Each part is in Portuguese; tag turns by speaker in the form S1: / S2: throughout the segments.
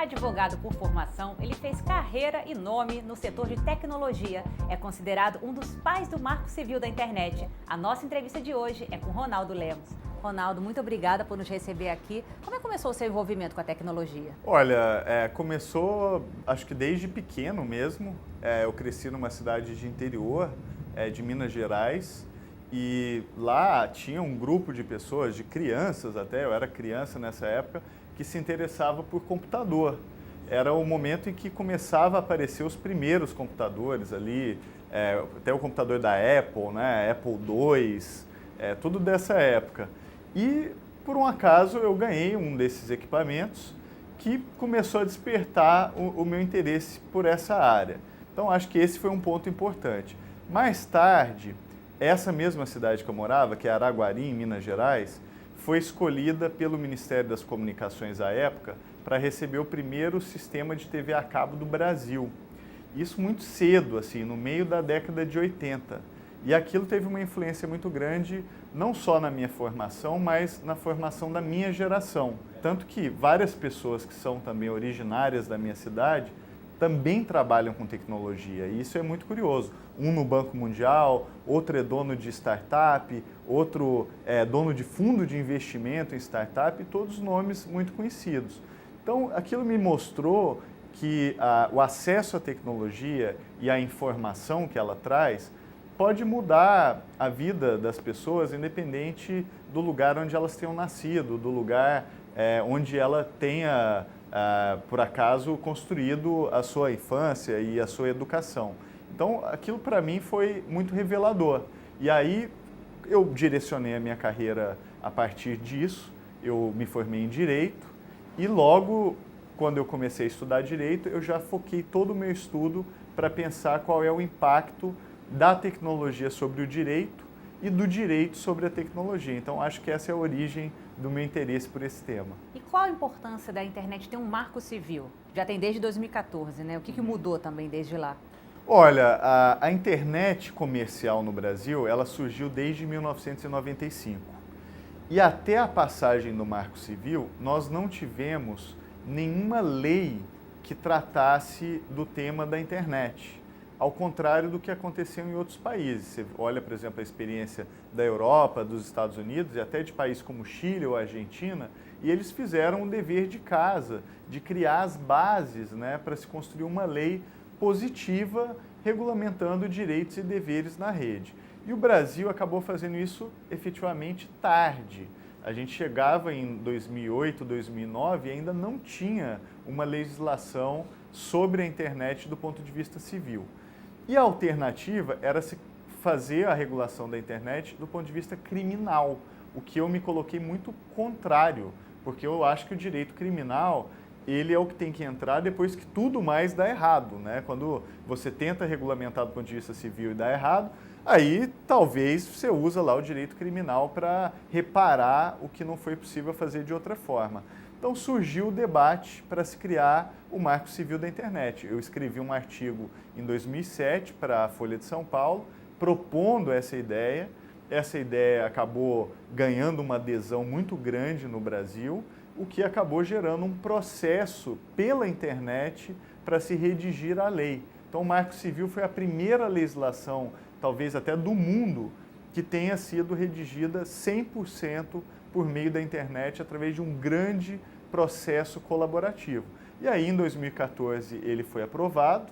S1: Advogado por formação, ele fez carreira e nome no setor de tecnologia. É considerado um dos pais do Marco Civil da internet. A nossa entrevista de hoje é com Ronaldo Lemos. Ronaldo, muito obrigada por nos receber aqui. Como é que começou o seu envolvimento com a tecnologia?
S2: Olha, começou acho que desde pequeno mesmo. Eu cresci numa cidade de interior, de Minas Gerais, e lá tinha um grupo de pessoas, de crianças até, eu era criança nessa época, que se interessava por computador. Era o momento em que começava a aparecer os primeiros computadores ali, até o computador da Apple, né, Apple II, tudo dessa época. E, por um acaso, eu ganhei um desses equipamentos que começou a despertar o meu interesse por essa área. Então, acho que esse foi um ponto importante. Mais tarde, essa mesma cidade que eu morava, que é Araguari, em Minas Gerais, foi escolhida pelo Ministério das Comunicações à época para receber o primeiro sistema de TV a cabo do Brasil. Isso muito cedo, assim, no meio da década de 80. E aquilo teve uma influência muito grande, não só na minha formação, mas na formação da minha geração. Tanto que várias pessoas que são também originárias da minha cidade também trabalham com tecnologia, e isso é muito curioso. Um no Banco Mundial, outro é dono de startup, outro é dono de fundo de investimento em startup, e todos nomes muito conhecidos. Então, aquilo me mostrou que o acesso à tecnologia e à informação que ela traz pode mudar a vida das pessoas, independente do lugar onde elas tenham nascido, do lugar onde ela tenha, por acaso, construído a sua infância e a sua educação. Então, aquilo para mim foi muito revelador. E aí, eu direcionei a minha carreira a partir disso, eu me formei em Direito e logo, quando eu comecei a estudar Direito, eu já foquei todo o meu estudo para pensar qual é o impacto da tecnologia sobre o direito e do direito sobre a tecnologia. Então, acho que essa é a origem do meu interesse por esse tema.
S1: E qual a importância da internet ter um marco civil? Já tem desde 2014, né? O que mudou também desde lá?
S2: Olha, a internet comercial no Brasil, ela surgiu desde 1995. E até a passagem do Marco Civil, nós não tivemos nenhuma lei que tratasse do tema da internet. Ao contrário do que aconteceu em outros países. Você olha, por exemplo, a experiência da Europa, dos Estados Unidos e até de países como Chile ou Argentina, e eles fizeram o dever de casa, de criar as bases, né, para se construir uma lei positiva regulamentando direitos e deveres na rede. E o Brasil acabou fazendo isso efetivamente tarde. A gente chegava em 2008, 2009 e ainda não tinha uma legislação sobre a internet do ponto de vista civil. E a alternativa era se fazer a regulação da internet do ponto de vista criminal, o que eu me coloquei muito contrário, porque eu acho que o direito criminal, ele é o que tem que entrar depois que tudo mais dá errado, né? Quando você tenta regulamentar do ponto de vista civil e dá errado, aí talvez você usa lá o direito criminal para reparar o que não foi possível fazer de outra forma. Então surgiu o debate para se criar o Marco Civil da Internet. Eu escrevi um artigo em 2007 para a Folha de São Paulo, propondo essa ideia. Essa ideia acabou ganhando uma adesão muito grande no Brasil, o que acabou gerando um processo pela internet para se redigir a lei. Então o Marco Civil foi a primeira legislação, talvez até do mundo, que tenha sido redigida 100% por meio da internet, através de um grande processo colaborativo. E aí, em 2014, ele foi aprovado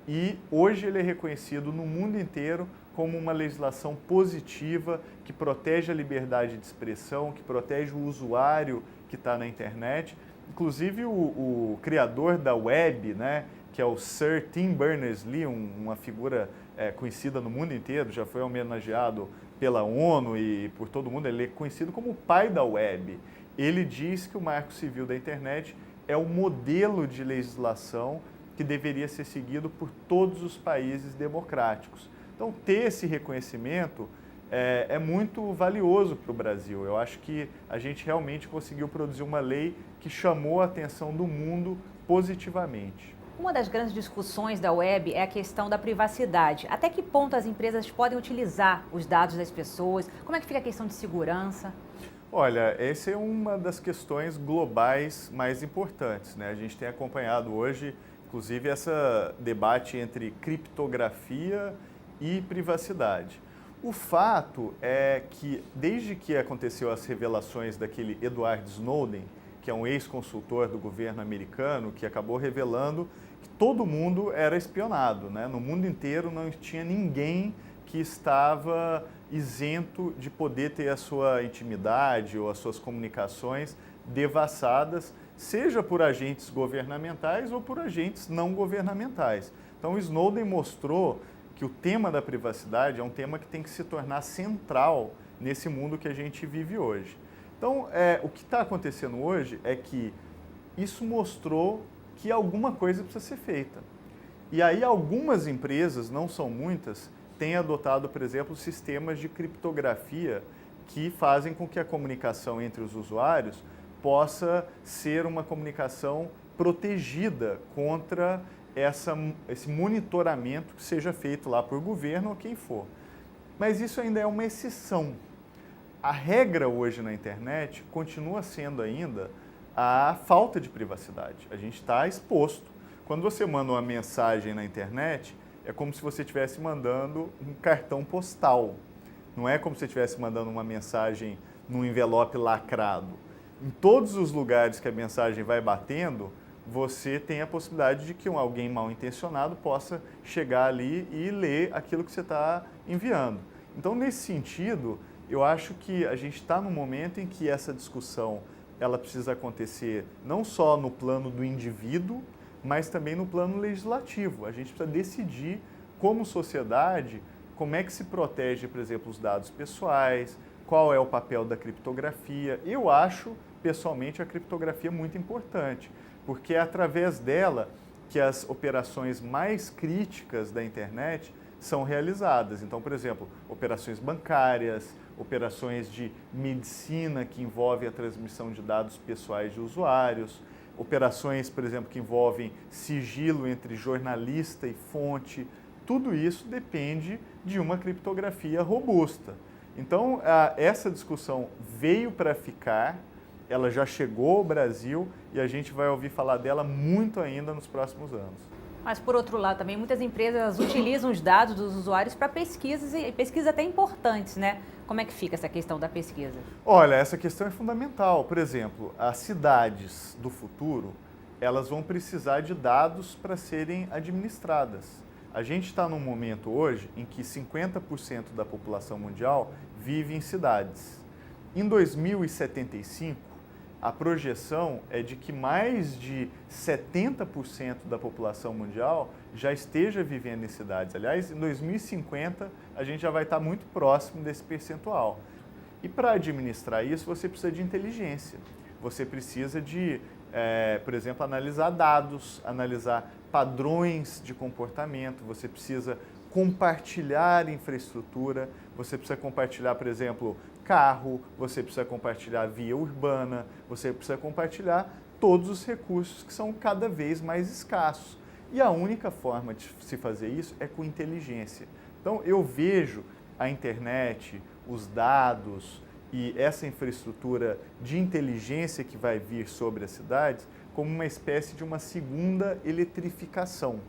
S2: e hoje ele é reconhecido no mundo inteiro como uma legislação positiva que protege a liberdade de expressão, que protege o usuário que está na internet. Inclusive, o criador da web, né, que é o Sir Tim Berners-Lee, uma figura conhecida no mundo inteiro, já foi homenageado pela ONU e por todo mundo, ele é conhecido como o pai da web. Ele diz que o Marco Civil da Internet é o modelo de legislação que deveria ser seguido por todos os países democráticos. Então, ter esse reconhecimento é muito valioso para o Brasil. Eu acho que a gente realmente conseguiu produzir uma lei que chamou a atenção do mundo positivamente.
S1: Uma das grandes discussões da web é a questão da privacidade. Até que ponto as empresas podem utilizar os dados das pessoas? Como é que fica a questão de segurança?
S2: Olha, essa é uma das questões globais mais importantes, né? A gente tem acompanhado hoje, inclusive, esse debate entre criptografia e privacidade. O fato é que, desde que aconteceu as revelações daquele Edward Snowden, que é um ex-consultor do governo americano, que acabou revelando que todo mundo era espionado, né? No mundo inteiro não tinha ninguém que estava isento de poder ter a sua intimidade ou as suas comunicações devassadas, seja por agentes governamentais ou por agentes não governamentais. Então, o Snowden mostrou que o tema da privacidade é um tema que tem que se tornar central nesse mundo que a gente vive hoje. Então, o que está acontecendo hoje é que isso mostrou que alguma coisa precisa ser feita. E aí algumas empresas, não são muitas, têm adotado, por exemplo, sistemas de criptografia que fazem com que a comunicação entre os usuários possa ser uma comunicação protegida contra esse monitoramento que seja feito lá por governo ou quem for. Mas isso ainda é uma exceção. A regra hoje na internet continua sendo ainda a falta de privacidade. A gente está exposto. Quando você manda uma mensagem na internet, é como se você estivesse mandando um cartão postal. Não é como se você estivesse mandando uma mensagem num envelope lacrado. Em todos os lugares que a mensagem vai batendo, você tem a possibilidade de que alguém mal intencionado possa chegar ali e ler aquilo que você está enviando. Então, nesse sentido, eu acho que a gente está num momento em que essa discussão ela precisa acontecer não só no plano do indivíduo, mas também no plano legislativo. A gente precisa decidir, como sociedade, como é que se protege, por exemplo, os dados pessoais, qual é o papel da criptografia. Eu acho, pessoalmente, a criptografia muito importante, porque é através dela que as operações mais críticas da internet são realizadas. Então, por exemplo, operações bancárias, operações de medicina que envolvem a transmissão de dados pessoais de usuários, operações, por exemplo, que envolvem sigilo entre jornalista e fonte. Tudo isso depende de uma criptografia robusta. Então, essa discussão veio para ficar, ela já chegou ao Brasil e a gente vai ouvir falar dela muito ainda nos próximos anos.
S1: Mas, por outro lado, também muitas empresas utilizam os dados dos usuários para pesquisas e pesquisas até importantes, né? Como é que fica essa questão da pesquisa?
S2: Olha, essa questão é fundamental. Por exemplo, as cidades do futuro, elas vão precisar de dados para serem administradas. A gente está num momento hoje em que 50% da população mundial vive em cidades. Em 2075, a projeção é de que mais de 70% da população mundial já esteja vivendo em cidades. Aliás, em 2050, a gente já vai estar muito próximo desse percentual. E para administrar isso, você precisa de inteligência. Você precisa de, por exemplo, analisar dados, analisar padrões de comportamento, você precisa compartilhar infraestrutura, você precisa compartilhar, por exemplo, carro, você precisa compartilhar via urbana, você precisa compartilhar todos os recursos que são cada vez mais escassos. E a única forma de se fazer isso é com inteligência. Então, eu vejo a internet, os dados e essa infraestrutura de inteligência que vai vir sobre as cidades como uma espécie de uma segunda eletrificação.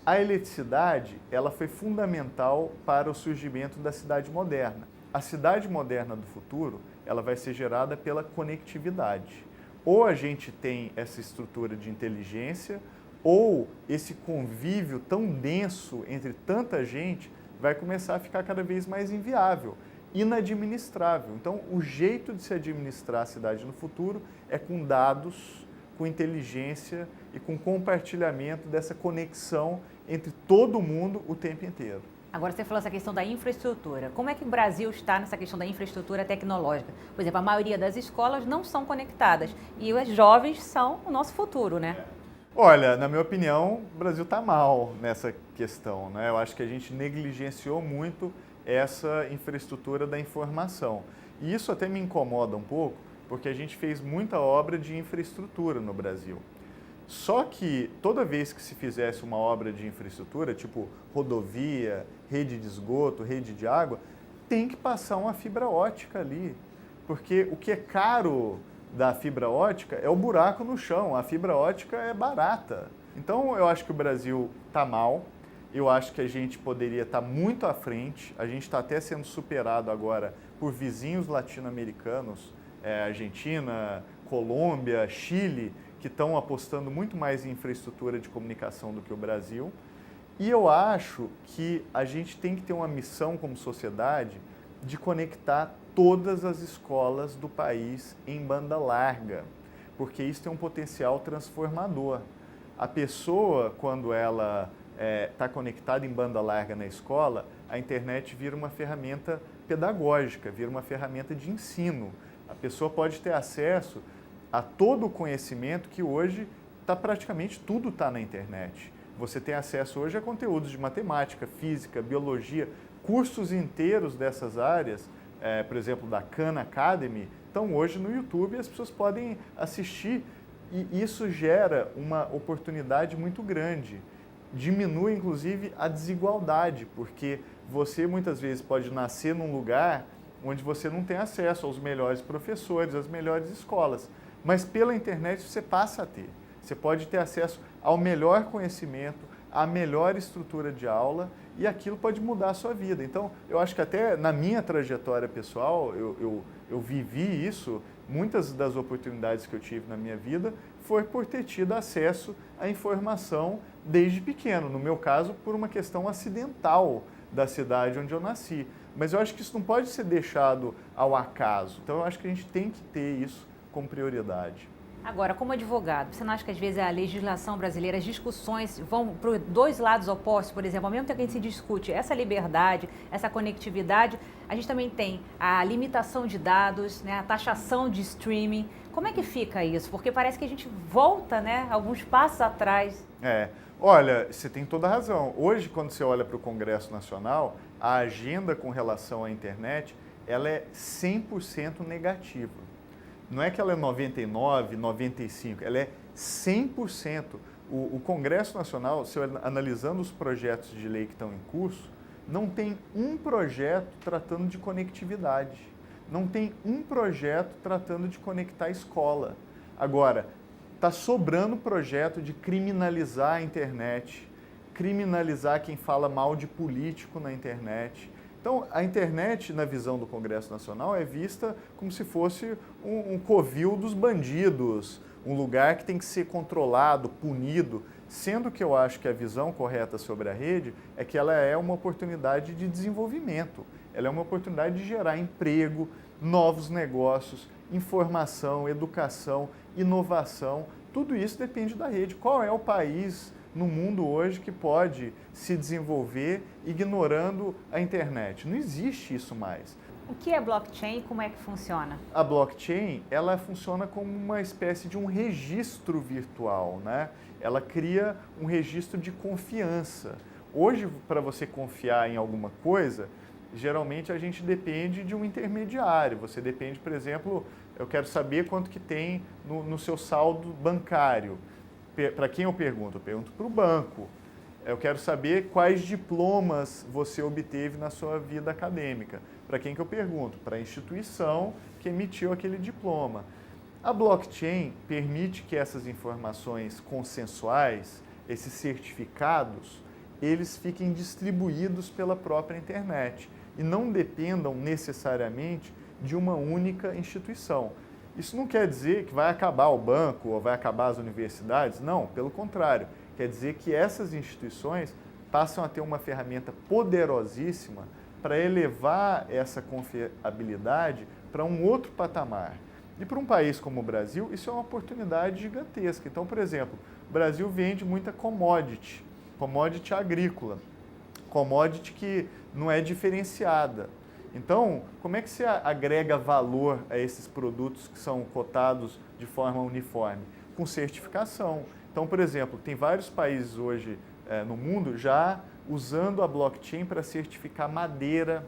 S2: A eletricidade, ela foi fundamental para o surgimento da cidade moderna. A cidade moderna do futuro, ela vai ser gerada pela conectividade. Ou a gente tem essa estrutura de inteligência, ou esse convívio tão denso entre tanta gente vai começar a ficar cada vez mais inviável, inadministrável. Então, o jeito de se administrar a cidade no futuro é com dados, com inteligência e com compartilhamento dessa conexão entre todo mundo o tempo inteiro.
S1: Agora, você falou essa questão da infraestrutura. Como é que o Brasil está nessa questão da infraestrutura tecnológica? Por exemplo, a maioria das escolas não são conectadas e os jovens são o nosso futuro, né?
S2: Olha, na minha opinião, o Brasil está mal nessa questão, né? Eu acho que a gente negligenciou muito essa infraestrutura da informação. E isso até me incomoda um pouco, porque a gente fez muita obra de infraestrutura no Brasil. Só que toda vez que se fizesse uma obra de infraestrutura, tipo rodovia, rede de esgoto, rede de água, tem que passar uma fibra ótica ali. porque o que é caro da fibra ótica é o buraco no chão, a fibra ótica é barata. Então eu acho que o Brasil está mal, eu acho que a gente poderia estar muito à frente, a gente está até sendo superado agora por vizinhos latino-americanos, Argentina, Colômbia, Chile, que estão apostando muito mais em infraestrutura de comunicação do que o Brasil. E eu acho que a gente tem que ter uma missão como sociedade de conectar todas as escolas do país em banda larga, porque isso tem um potencial transformador. A pessoa, quando ela está conectada em banda larga na escola, a internet vira uma ferramenta pedagógica, vira uma ferramenta de ensino. A pessoa pode ter acesso a todo o conhecimento que hoje praticamente tudo está na internet. Você tem acesso hoje a conteúdos de matemática, física, biologia, cursos inteiros dessas áreas, por exemplo, da Khan Academy, estão hoje no YouTube e as pessoas podem assistir. E isso gera uma oportunidade muito grande. Diminui, inclusive, a desigualdade, porque você muitas vezes pode nascer num lugar onde você não tem acesso aos melhores professores, às melhores escolas. Mas pela internet você passa a ter. Você pode ter acesso ao melhor conhecimento, à melhor estrutura de aula e aquilo pode mudar a sua vida. Então, eu acho que até na minha trajetória pessoal, eu vivi isso, muitas das oportunidades que eu tive na minha vida foi por ter tido acesso à informação desde pequeno. No meu caso, por uma questão acidental da cidade onde eu nasci. Mas eu acho que isso não pode ser deixado ao acaso. Então, eu acho que a gente tem que ter isso como prioridade.
S1: Agora, como advogado, você não acha que às vezes a legislação brasileira, as discussões vão para dois lados opostos? Por exemplo, ao mesmo tempo que a gente se discute essa liberdade, essa conectividade, a gente também tem a limitação de dados, né, a taxação de streaming. Como é que fica isso? Porque parece que a gente volta, né, alguns passos atrás.
S2: Olha, você tem toda a razão. Hoje, quando você olha para o Congresso Nacional, a agenda com relação à internet, ela é 100% negativa. Não é que ela é 99%, 95%, ela é 100%. O Congresso Nacional, se analisando os projetos de lei que estão em curso, não tem um projeto tratando de conectividade. Não tem um projeto tratando de conectar a escola. Agora, está sobrando projeto de criminalizar a internet, criminalizar quem fala mal de político na internet. Então, a internet, na visão do Congresso Nacional, é vista como se fosse um covil dos bandidos, um lugar que tem que ser controlado, punido, sendo que eu acho que a visão correta sobre a rede é que ela é uma oportunidade de desenvolvimento, ela é uma oportunidade de gerar emprego, novos negócios, informação, educação, inovação, tudo isso depende da rede. Qual é o país no mundo hoje que pode se desenvolver ignorando a internet? Não existe isso mais.
S1: O que é blockchain e como é que funciona?
S2: A blockchain, ela funciona como uma espécie de um registro virtual, né? Ela cria um registro de confiança. Hoje, para você confiar em alguma coisa, geralmente a gente depende de um intermediário. Você depende, por exemplo, eu quero saber quanto que tem no seu saldo bancário. Para quem eu pergunto? Eu pergunto para o banco. Eu quero saber quais diplomas você obteve na sua vida acadêmica. Para quem que eu pergunto? Para a instituição que emitiu aquele diploma. A blockchain permite que essas informações consensuais, esses certificados, eles fiquem distribuídos pela própria internet e não dependam necessariamente de uma única instituição. Isso não quer dizer que vai acabar o banco ou vai acabar as universidades, não, pelo contrário. Quer dizer que essas instituições passam a ter uma ferramenta poderosíssima para elevar essa confiabilidade para um outro patamar. E para um país como o Brasil, isso é uma oportunidade gigantesca. Então, por exemplo, o Brasil vende muita commodity agrícola, commodity que não é diferenciada. Então, como é que você agrega valor a esses produtos que são cotados de forma uniforme? Com certificação. Então, por exemplo, tem vários países hoje no mundo já usando a blockchain para certificar madeira,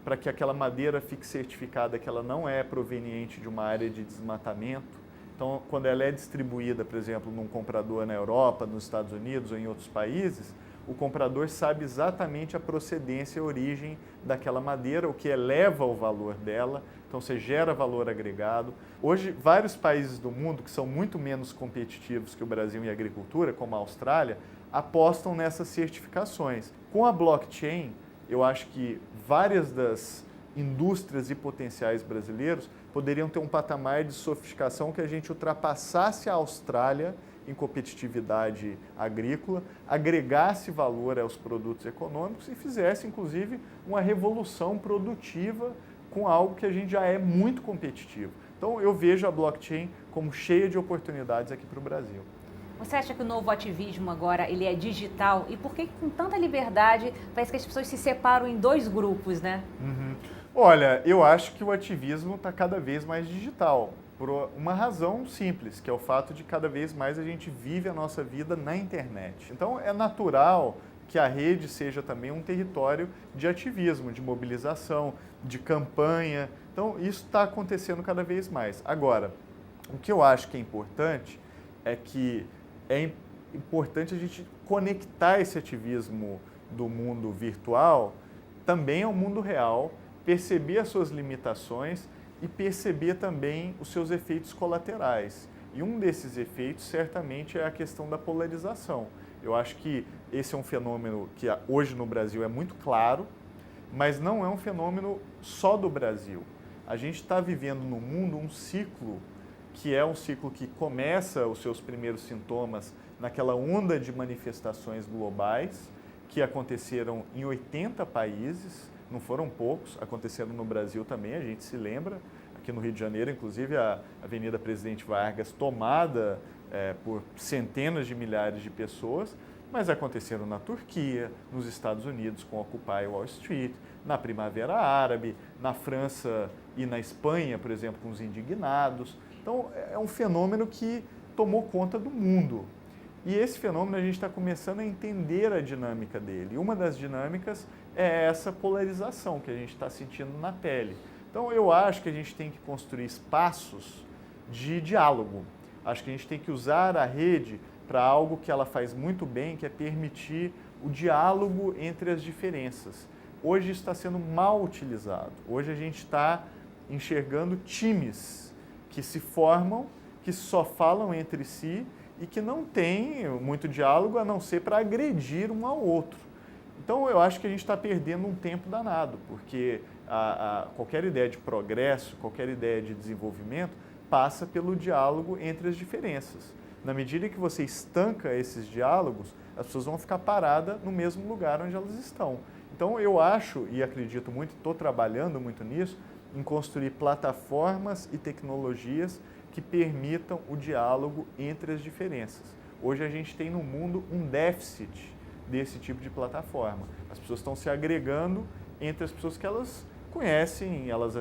S2: para que aquela madeira fique certificada que ela não é proveniente de uma área de desmatamento. Então, quando ela é distribuída, por exemplo, num comprador na Europa, nos Estados Unidos ou em outros países, o comprador sabe exatamente a procedência e a origem daquela madeira, o que eleva o valor dela, então você gera valor agregado. Hoje, vários países do mundo que são muito menos competitivos que o Brasil em agricultura, como a Austrália, apostam nessas certificações. Com a blockchain, eu acho que várias das indústrias e potenciais brasileiros poderiam ter um patamar de sofisticação que a gente ultrapassasse a Austrália em competitividade agrícola, agregasse valor aos produtos econômicos e fizesse, inclusive, uma revolução produtiva com algo que a gente já é muito competitivo. Então, eu vejo a blockchain como cheia de oportunidades aqui para o Brasil.
S1: Você acha que o novo ativismo agora ele é digital? E por que com tanta liberdade parece que as pessoas se separam em dois grupos, né?
S2: Olha, eu acho que o ativismo está cada vez mais digital, por uma razão simples, que é o fato de cada vez mais a gente vive a nossa vida na internet. Então é natural que a rede seja também um território de ativismo, de mobilização, de campanha. Então isso está acontecendo cada vez mais. Agora, o que eu acho que é importante é importante a gente conectar esse ativismo do mundo virtual também ao mundo real, perceber as suas limitações e perceber também os seus efeitos colaterais. E um desses efeitos certamente é a questão da polarização. Eu acho que esse é um fenômeno que hoje no Brasil é muito claro, mas não é um fenômeno só do Brasil. A gente está vivendo no mundo um ciclo que é um ciclo que começa os seus primeiros sintomas naquela onda de manifestações globais que aconteceram em 80 países, não foram poucos, aconteceram no Brasil também, a gente se lembra, aqui no Rio de Janeiro, inclusive a Avenida Presidente Vargas tomada por centenas de milhares de pessoas, mas aconteceram na Turquia, nos Estados Unidos com Occupy Wall Street, na Primavera Árabe, na França e na Espanha, por exemplo, com os indignados. Então, é um fenômeno que tomou conta do mundo. E esse fenômeno a gente está começando a entender a dinâmica dele. E uma das dinâmicas é essa polarização que a gente está sentindo na pele. Então, eu acho que a gente tem que construir espaços de diálogo. Acho que a gente tem que usar a rede para algo que ela faz muito bem, que é permitir o diálogo entre as diferenças. Hoje isso está sendo mal utilizado. Hoje a gente está enxergando times que se formam, que só falam entre si e que não têm muito diálogo a não ser para agredir um ao outro. Então eu acho que a gente está perdendo um tempo danado, porque qualquer ideia de progresso, qualquer ideia de desenvolvimento passa pelo diálogo entre as diferenças. Na medida que você estanca esses diálogos, as pessoas vão ficar paradas no mesmo lugar onde elas estão. Então eu acho e acredito muito, estou trabalhando muito nisso, em construir plataformas e tecnologias que permitam o diálogo entre as diferenças. Hoje a gente tem no mundo um déficit desse tipo de plataforma. As pessoas estão se agregando entre as pessoas que elas conhecem, elas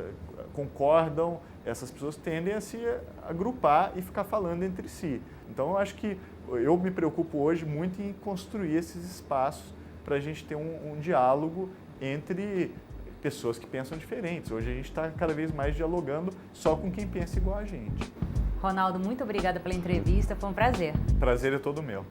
S2: concordam, essas pessoas tendem a se agrupar e ficar falando entre si. Então eu acho que eu me preocupo hoje muito em construir esses espaços para a gente ter um diálogo entre pessoas que pensam diferentes. Hoje a gente está cada vez mais dialogando só com quem pensa igual a gente.
S1: Ronaldo, muito obrigada pela entrevista, foi um prazer.
S2: Prazer é todo meu.